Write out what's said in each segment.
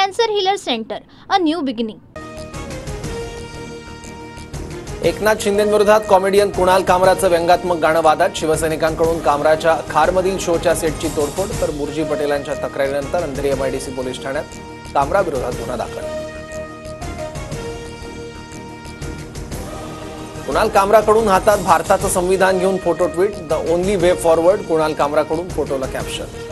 Cancer Healer Center, a new beginning. Eknath शिंदेंविरोधात comedian Kunal कामराचं व्यंगात्मक गाणं वादात. शिवसैनिकांकडून कामराच्या खारमधील शोच्या सेटची तोडफोड तर बुर्जी पटेलांच्या तक्रारीनंतर अंधेरी एमआयडीसी पोलीस ठाण्यात कामराविरोधात गुन्हा दाखल. कुणाल कामराकडून हातात भारताचं संविधान घेऊन photo tweet. The only way forward. Kunal कामराकडून फोटोला कॅप्शन.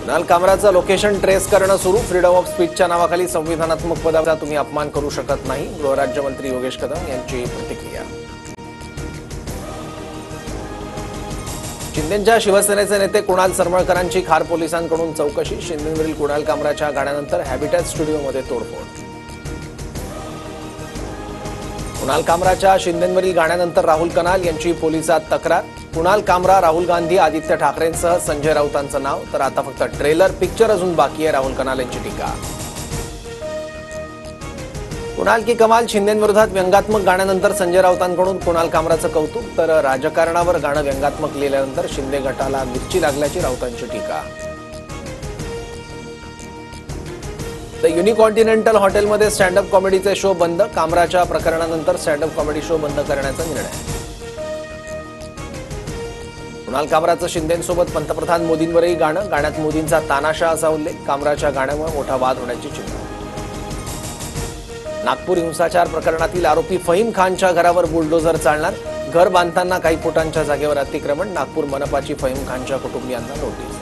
कुणाल कामराचं लोकेशन ट्रेस करणं सुरू. फ्रीडम ऑफ स्पीचच्या नावाखाली संविधानात्मक पदाचा तुम्ही अपमान करू शकत नाही. गृहराज्यमंत्री योगेश कदम यांची प्रतिक्रिया. शिंदेंच्या शिवसेनेचे नेते कुणाल सरमळकरांची खार पोलिसांकडून चौकशी. शिंदेंवरील कुणाल कामराच्या गाण्यानंतर हॅबिटॅट स्टुडिओमध्ये तोडफोड. कुणाल कामराच्या शिंदेंवरील गाण्यानंतर राहुल कनाल यांची पोलिसात तक्रार. कुणाल कामरा, राहुल गांधी, आदित्य ठाकरेंसह संजय राऊतांचं नाव. तर आता फक्त ट्रेलर पिक्चर अजून बाकी आहे. राहुल कनाल यांची टीका. कुणाल की कमाल. शिंदेंविरोधात व्यंगात्मक गाण्यानंतर संजय राऊतांकडून कुणाल कामराचं कौतुक. तर राजकारणावर गाणं व्यंगात्मक लिहिल्यानंतर शिंदे गटाला मिरची लागल्याची राऊतांची टीका. द युनिकॉन्टिनेंटल हॉटेलमध्ये स्टँडअप कॉमेडीचे शो बंद. कामराच्या प्रकरणानंतर स्टँडअप कॉमेडी शो बंद करण्याचा निर्णय. कुणाल कामराचं शिंदेंसोबत पंतप्रधान मोदींवरही गाणं. गाण्यात मोदींचा तानाशा असा उल्लेख. कामराच्या गाण्यामुळे मोठा वाद होण्याची चिंता. नागपूर हिंसाचार प्रकरणातील आरोपी फहीम खानच्या घरावर बुलडोझर चालणार. घर बांधताना काही फुटांच्या जागेवर अतिक्रमण. नागपूर मनपाची फहीम खानच्या कुटुंबियांना नोटीस.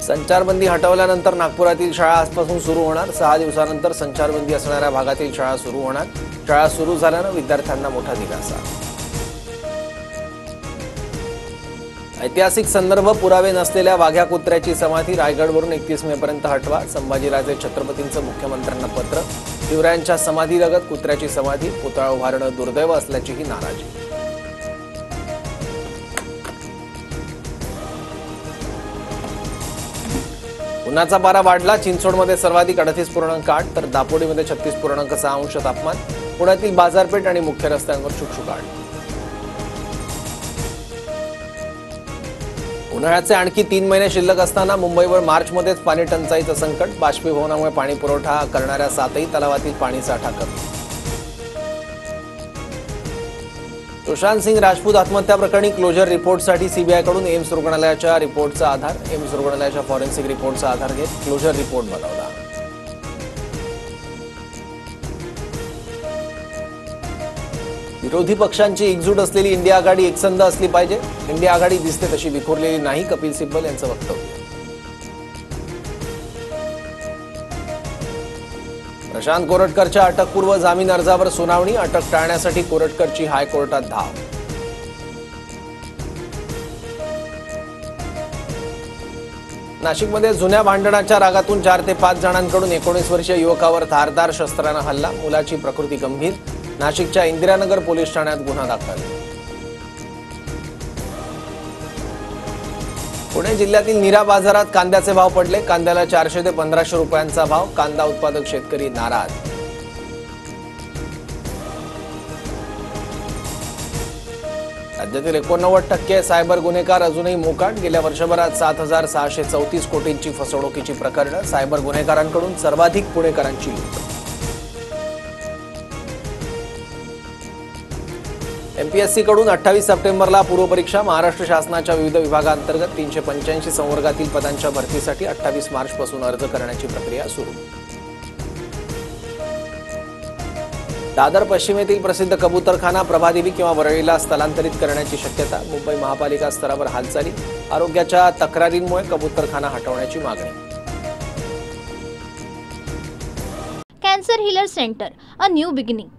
संचारबंदी हटवल्यानंतर नागपुरातील शाळा आजपासून सुरू होणार. 6 दिवसानंतर संचारबंदी असणाऱ्या भागातील शाळा सुरू होणार. शाळा सुरू झाल्यानं विद्यार्थ्यांना मोठा दिलासा. ऐतिहासिक संदर्भ पुरावे नसलेल्या वाघ्या कुत्र्याची समाधी. रायगडवरून 31 मे पर्यंत हटवा. संभाजीराजे छत्रपतींचं मुख्यमंत्र्यांना पत्र. शिवरायांच्या समाधीलगत कुत्र्याची समाधी. पुतळा उभारणं दुर्दैव असल्याचीही नाराजी. उन्हाचा पारा वाढला. चिंचवडमध्ये सर्वाधिक 38.8 तर दापोडीमध्ये 36.6 अंश तापमान. पुण्यातील बाजारपेठ आणि मुख्य रस्त्यांवर शुकशुकाट. उन्हाळ्याचे आणखी 3 महिने शिल्लक असताना मुंबईवर मार्चमध्येच पाणी टंचाईचं संकट. बाष्पीभवनामुळे पाणी पुरवठा करणाऱ्या 7ही तलावातील पाणीसाठा कमी. सुशांत सिंग राजपूत आत्महत्या प्रकरणी क्लोजर रिपोर्टसाठी सीबीआयकडून एम्स रुग्णालयाच्या रिपोर्टचा आधार. एम्स रुग्णालयाच्या फॉरेन्सिक रिपोर्टचा आधार घेत क्लोजर रिपोर्ट बनवला. विरोधी पक्षांची एकजूट असलेली इंडिया आघाडी एकसंध असली पाहिजे. इंडिया आघाडी दिसते तशी विखुरलेली नाही. कपिल सिब्बल यांचं वक्तव्य. प्रशांत कोरटकरच्या अटकपूर्व जामीन अर्जावर सुनावणी. अटक टाळण्यासाठी कोरटकरची हायकोर्टात धाव. नाशिकमध्ये जुन्या भांडणाच्या रागातून 4 ते 5 जणांकडून 19 वर्षीय युवकावर धारदार शस्त्रानं हल्ला. मुलाची प्रकृती गंभीर. नाशिकच्या इंदिरानगर पोलीस ठाण्यात गुन्हा दाखल. पुणे जिल्ह्यातील नीरा बाजारात कांद्याचे भाव पडले. कांद्याला 400 ते 1500 रुपयांचा भाव. कांदा उत्पादक शेतकरी नाराज. राज्यातील 89% सायबर गुन्हेगार अजूनही मोकाट. गेल्या वर्षभरात 7634 कोटींची फसवणुकीची प्रकरणं. सायबर गुन्हेगारांकडून सर्वाधिक पुणेकरांची लूट. एमपीएससी कडून 28 सप्टेंबरला पूर्वपरीक्षा. महाराष्ट्र शासनाच्या विविध विभागांतर्गत 385 संवर्गातील पदांच्या भरतीसाठी 28 मार्चपासून अर्ज करण्याची प्रक्रिया सुरू. दादर पश्चिमेतील प्रसिद्ध कबूतरखाना प्रभादेवी किंवा वरळीला स्थलांतरित करण्याची शक्यता. मुंबई महापालिका स्तरावर हालचाली. आरोग्याच्या तक्रारींमुळे कबूतरखाना हटवण्याची मागणी. Cancer Healer Center, a new beginning.